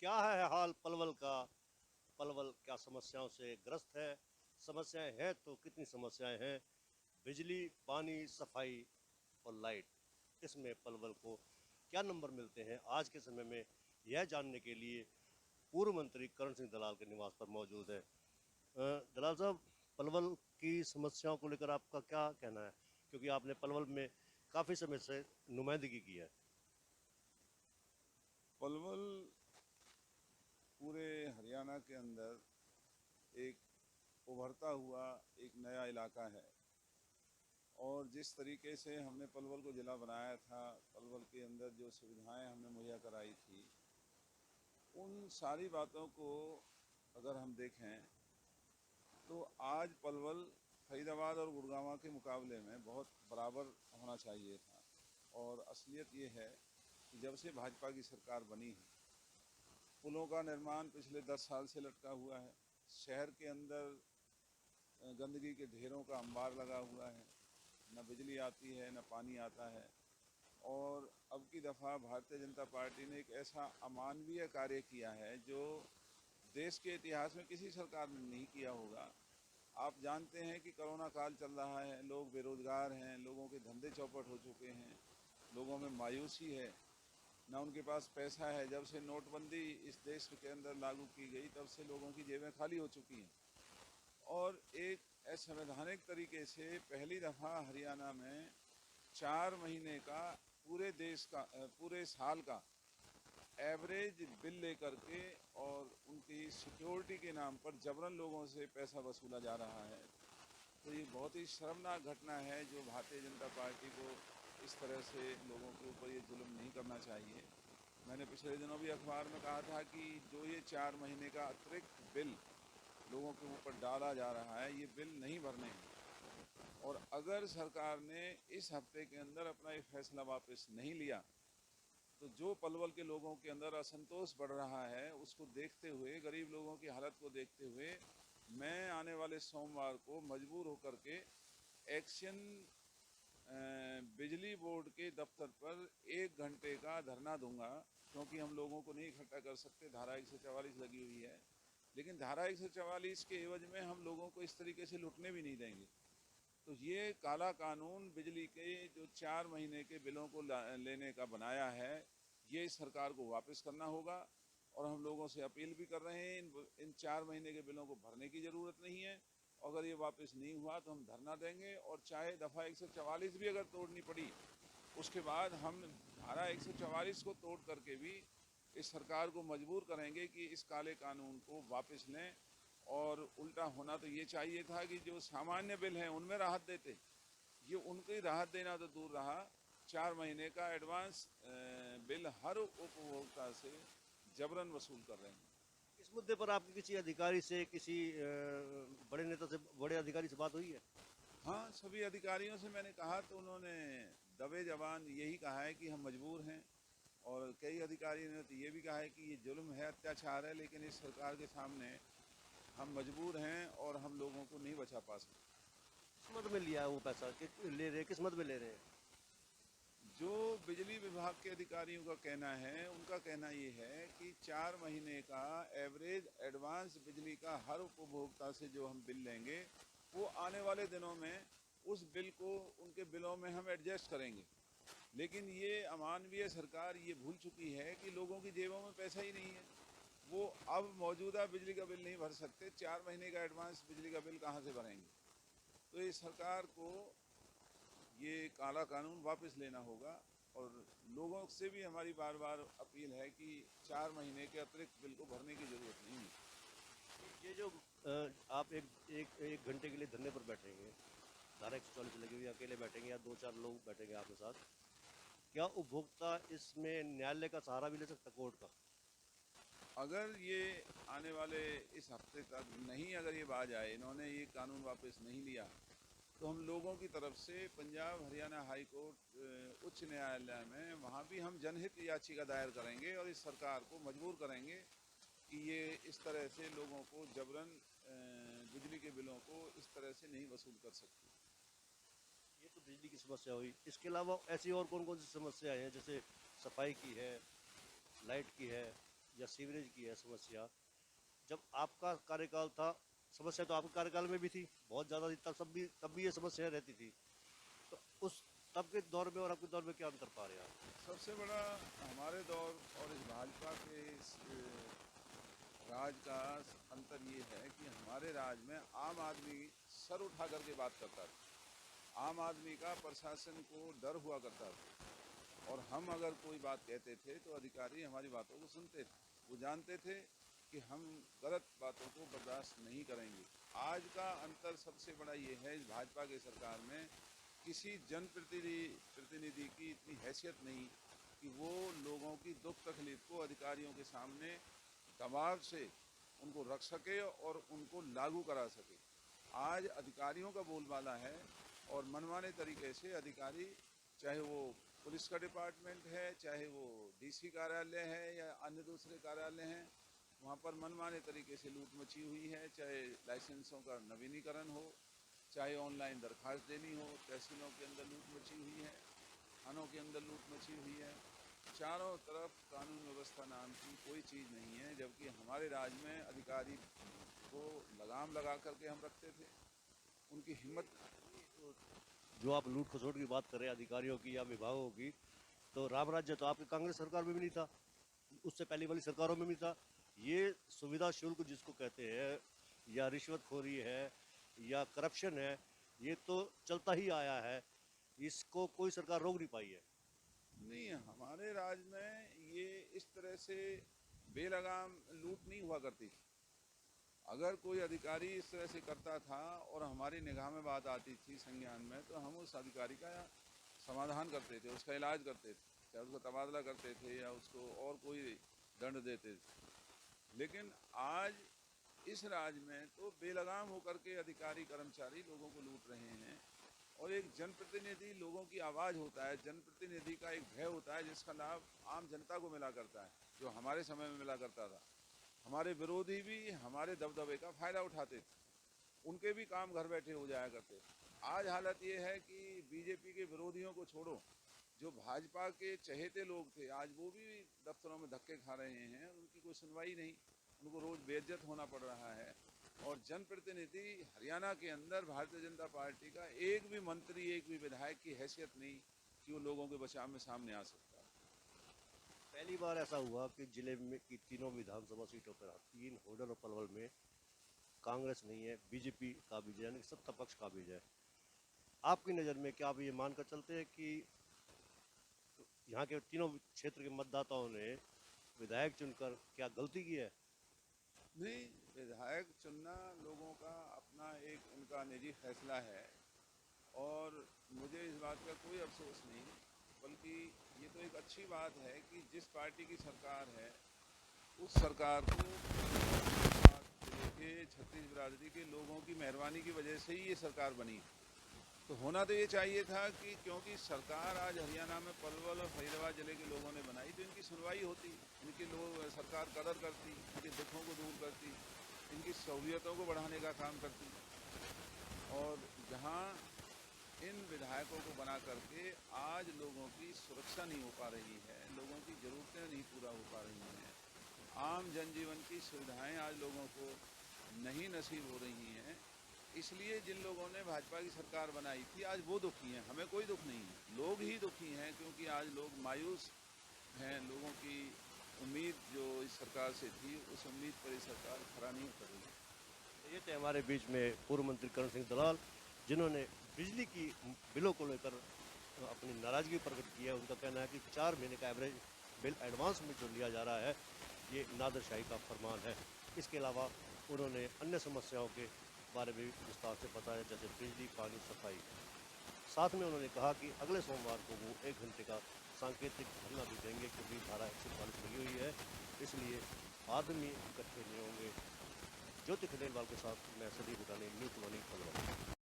क्या है हाल पलवल का? पलवल क्या समस्याओं से ग्रस्त है? समस्याएं हैं तो कितनी समस्याएं हैं? बिजली, पानी, सफाई और लाइट, इसमें पलवल को क्या नंबर मिलते हैं आज के समय में? यह जानने के लिए पूर्व मंत्री करण सिंह दलाल के निवास पर मौजूद है। दलाल साहब, पलवल की समस्याओं को लेकर आपका क्या कहना है? क्योंकि आपने पलवल में काफ़ी समय से नुमाइंदगी की है। पलवल पूरे हरियाणा के अंदर एक उभरता हुआ एक नया इलाका है। और जिस तरीके से हमने पलवल को ज़िला बनाया था, पलवल के अंदर जो सुविधाएं हमने मुहैया कराई थी, उन सारी बातों को अगर हम देखें तो आज पलवल फरीदाबाद और गुड़गांव के मुकाबले में बहुत बराबर होना चाहिए था। और असलियत ये है कि जब से भाजपा की सरकार बनी है, पुलों का निर्माण पिछले 10 साल से लटका हुआ है। शहर के अंदर गंदगी के ढेरों का अंबार लगा हुआ है, न बिजली आती है न पानी आता है। और अब की दफ़ा भारतीय जनता पार्टी ने एक ऐसा अमानवीय कार्य किया है जो देश के इतिहास में किसी सरकार ने नहीं किया होगा। आप जानते हैं कि कोरोना काल चल रहा है, लोग बेरोजगार हैं, लोगों के धंधे चौपट हो चुके हैं, लोगों में मायूसी है, ना उनके पास पैसा है। जब से नोटबंदी इस देश के अंदर लागू की गई, तब से लोगों की जेबें खाली हो चुकी हैं। और एक असंवैधानिक तरीके से पहली दफ़ा हरियाणा में 4 महीने का पूरे देश का पूरे साल का एवरेज बिल लेकर के और उनकी सिक्योरिटी के नाम पर जबरन लोगों से पैसा वसूला जा रहा है। तो ये बहुत ही शर्मनाक घटना है जो भारतीय जनता पार्टी को इस तरह से लोगों के ऊपर ये जुल्म नहीं करना चाहिए। मैंने पिछले दिनों भी अखबार में कहा था कि जो ये 4 महीने का अतिरिक्त बिल लोगों के ऊपर डाला जा रहा है, ये बिल नहीं भरने हैं। और अगर सरकार ने इस हफ्ते के अंदर अपना ये फैसला वापस नहीं लिया, तो जो पलवल के लोगों के अंदर असंतोष बढ़ रहा है, उसको देखते हुए, गरीब लोगों की हालत को देखते हुए, मैं आने वाले सोमवार को मजबूर होकर के एक्शन बिजली बोर्ड के दफ्तर पर 1 घंटे का धरना दूंगा। क्योंकि हम लोगों को नहीं इकट्ठा कर सकते, धारा 144 लगी हुई है। लेकिन धारा 144 के एवज में हम लोगों को इस तरीके से लुटने भी नहीं देंगे। तो ये काला कानून बिजली के जो 4 महीने के बिलों को लेने का बनाया है, ये सरकार को वापस करना होगा। और हम लोगों से अपील भी कर रहे हैं, इन 4 महीने के बिलों को भरने की ज़रूरत नहीं है। अगर ये वापस नहीं हुआ तो हम धरना देंगे, और चाहे दफ़ा 144 भी अगर तोड़नी पड़ी, उसके बाद हम धारा 144 को तोड़ करके भी इस सरकार को मजबूर करेंगे कि इस काले कानून को वापस लें। और उल्टा होना तो ये चाहिए था कि जो सामान्य बिल हैं उनमें राहत देते। ये उनकी राहत देना तो दूर रहा, 4 महीने का एडवांस बिल हर उपभोक्ता से जबरन वसूल कर रहे हैं। इस मुद्दे पर आपकी किसी अधिकारी से, किसी बड़े नेता से, बड़े अधिकारी से बात हुई है? हाँ, सभी अधिकारियों से मैंने कहा तो उन्होंने दबे जबान यही कहा है कि हम मजबूर हैं। और कई अधिकारियों ने तो ये भी कहा है कि ये जुल्म है, अत्याचार है, लेकिन इस सरकार के सामने हम मजबूर हैं और हम लोगों को नहीं बचा पा सकते। किस मद में लिया है वो पैसा? ले रहे हैं, किस मद में ले रहे हैं? जो बिजली विभाग के अधिकारियों का कहना है, उनका कहना ये है कि 4 महीने का एवरेज एडवांस बिजली का हर उपभोक्ता से जो हम बिल लेंगे, वो आने वाले दिनों में उस बिल को उनके बिलों में हम एडजस्ट करेंगे। लेकिन ये अमानवीय सरकार ये भूल चुकी है कि लोगों की जेबों में पैसा ही नहीं है। वो अब मौजूदा बिजली का बिल नहीं भर सकते, 4 महीने का एडवांस बिजली का बिल कहाँ से भरेंगे? तो ये सरकार को ये काला कानून वापस लेना होगा। और लोगों से भी हमारी बार बार अपील है कि 4 महीने के अतिरिक्त बिल को भरने की ज़रूरत नहीं है। ये जो आप एक घंटे के लिए धरने पर बैठेंगे, धारा 144 लगी हुई, अकेले बैठेंगे या दो चार लोग बैठेंगे आपके साथ, क्या उपभोक्ता इसमें न्यायालय का सहारा भी ले सकता, कोर्ट का? अगर ये आने वाले इस हफ्ते तक नहीं, अगर ये बाज आए, इन्होंने ये कानून वापस नहीं लिया, तो हम लोगों की तरफ से पंजाब हरियाणा हाई कोर्ट उच्च न्यायालय में वहाँ भी हम जनहित याचिका दायर करेंगे और इस सरकार को मजबूर करेंगे कि ये इस तरह से लोगों को जबरन बिजली के बिलों को इस तरह से नहीं वसूल कर सकती। ये तो बिजली की समस्या हुई। इसके अलावा ऐसी और कौन कौन सी समस्याएं हैं? जैसे सफाई की है, लाइट की है, या सीवरेज की है समस्या, जब आपका कार्यकाल था, समस्या तो आपके कार्यकाल में भी थी, बहुत ज़्यादा थी, तब भी ये समस्या रहती थी। तो उस तब के दौर में और अब के दौर में क्या अंतर पा रहे हैं आप? सबसे बड़ा हमारे दौर और इस भाजपा के इस राज का अंतर ये है कि हमारे राज में आम आदमी सर उठा करके बात करता था। आम आदमी का प्रशासन को डर हुआ करता था और हम अगर कोई बात कहते थे तो अधिकारी हमारी बातों को सुनते थे। वो जानते थे कि हम गलत बातों को बर्दाश्त नहीं करेंगे। आज का अंतर सबसे बड़ा ये है, इस भाजपा की सरकार में किसी जनप्रतिनिधि की इतनी हैसियत नहीं कि वो लोगों की दुख तकलीफ को अधिकारियों के सामने दबाव से उनको रख सके और उनको लागू करा सके। आज अधिकारियों का बोलबाला है और मनमाने तरीके से अधिकारी, चाहे वो पुलिस का डिपार्टमेंट है, चाहे वो डीसी कार्यालय है या अन्य दूसरे कार्यालय हैं, वहाँ पर मनमाने तरीके से लूट मची हुई है। चाहे लाइसेंसों का नवीनीकरण हो, चाहे ऑनलाइन दरख्वास्त देनी हो, तहसीलों के अंदर लूट मची हुई है, थानों के अंदर लूट मची हुई है। चारों तरफ कानून व्यवस्था नाम की कोई चीज़ नहीं है, जबकि हमारे राज में अधिकारी को लगाम लगा करके हम रखते थे। उनकी हिम्मत जो आप लूट खसोट की बात कर रहे हैं अधिकारियों की या विभागों की, तो राम राज्य तो आपकी कांग्रेस सरकार में भी नहीं था, उससे पहले वाली सरकारों में भी था। ये सुविधा शुल्क जिसको कहते हैं, या रिश्वतखोरी है, या करप्शन है, ये तो चलता ही आया है, इसको कोई सरकार रोक नहीं पाई है। नहीं, हमारे राज में ये इस तरह से बेलगाम लूट नहीं हुआ करती थी। अगर कोई अधिकारी इस तरह से करता था और हमारी निगाह में बात आती थी संज्ञान में, तो हम उस अधिकारी का समाधान करते थे, उसका इलाज करते थे, चाहे उसका तबादला करते थे या उसको और कोई दंड देते थे। लेकिन आज इस राज में तो बेलगाम होकर के अधिकारी कर्मचारी लोगों को लूट रहे हैं। और एक जनप्रतिनिधि लोगों की आवाज़ होता है, जनप्रतिनिधि का एक भय होता है जिसका लाभ आम जनता को मिला करता है, जो हमारे समय में मिला करता था। हमारे विरोधी भी हमारे दबदबे का फ़ायदा उठाते थे, उनके भी काम घर बैठे हो जाया करते थे। आज हालत ये है कि बीजेपी के विरोधियों को छोड़ो, जो भाजपा के चहेते लोग थे, आज वो भी दफ्तरों में धक्के खा रहे हैं, उनकी कोई सुनवाई नहीं, उनको रोज़ बेइज्जत होना पड़ रहा है। और जनप्रतिनिधि हरियाणा के अंदर भारतीय जनता पार्टी का एक भी मंत्री, एक भी विधायक की हैसियत नहीं कि वो लोगों के बचाव में सामने आ सकता है। पहली बार ऐसा हुआ कि जिले में की तीनों विधानसभा सीटों पर, 3 होडल और पलवल में कांग्रेस नहीं है, बीजेपी का विजय, यानी सत्ता पक्ष का विजय। आपकी नज़र में क्या आप ये मानकर चलते हैं कि यहाँ के तीनों क्षेत्र के मतदाताओं ने विधायक चुनकर क्या गलती की है? नहीं, विधायक चुनना लोगों का अपना एक उनका निजी फैसला है और मुझे इस बात का कोई अफसोस नहीं, बल्कि ये तो एक अच्छी बात है कि जिस पार्टी की सरकार है उस सरकार को जिले के 36 बिरादरी के लोगों की मेहरबानी की वजह से ही ये सरकार बनी। तो होना तो ये चाहिए था कि क्योंकि सरकार आज हरियाणा में पलवल और फरीदाबाद जिले के लोगों ने बनाई, तो इनकी सुनवाई होती, इनके लोग सरकार कदर करती, इनके दुखों को दूर करती, इनकी सहूलियतों को बढ़ाने का काम करती। और जहाँ इन विधायकों को बना करके आज लोगों की सुरक्षा नहीं हो पा रही है, लोगों की ज़रूरतें नहीं पूरा हो पा रही हैं, आम जनजीवन की सुविधाएं आज लोगों को नहीं नसीब हो रही हैं, इसलिए जिन लोगों ने भाजपा की सरकार बनाई थी आज वो दुखी हैं। हमें कोई दुख नहीं है, लोग ही दुखी हैं, क्योंकि आज लोग मायूस हैं। लोगों की उम्मीद जो इस सरकार से थी, उस उम्मीद पर ये सरकार खरा नहीं उतर रही। ये थे हमारे बीच में पूर्व मंत्री करण सिंह दलाल, जिन्होंने बिजली की बिलों को लेकर अपनी नाराजगी प्रकट की है। उनका कहना है कि 4 महीने का एवरेज बिल एडवांस में जो लिया जा रहा है, ये नादरशाही का फरमान है। इसके अलावा उन्होंने अन्य समस्याओं के बारे में भी विस्तार से बताया, जैसे बिजली, पानी, सफाई। साथ में उन्होंने कहा कि अगले सोमवार को वो 1 घंटे का सांकेतिक धरना भी देंगे, क्योंकि धारा 140 लगी हुई है, इसलिए आदमी इकट्ठे नहीं होंगे। ज्योति खंडेलवाल के साथ मैं सदी बुटानी, न्यू कॉलोनी, पलवल।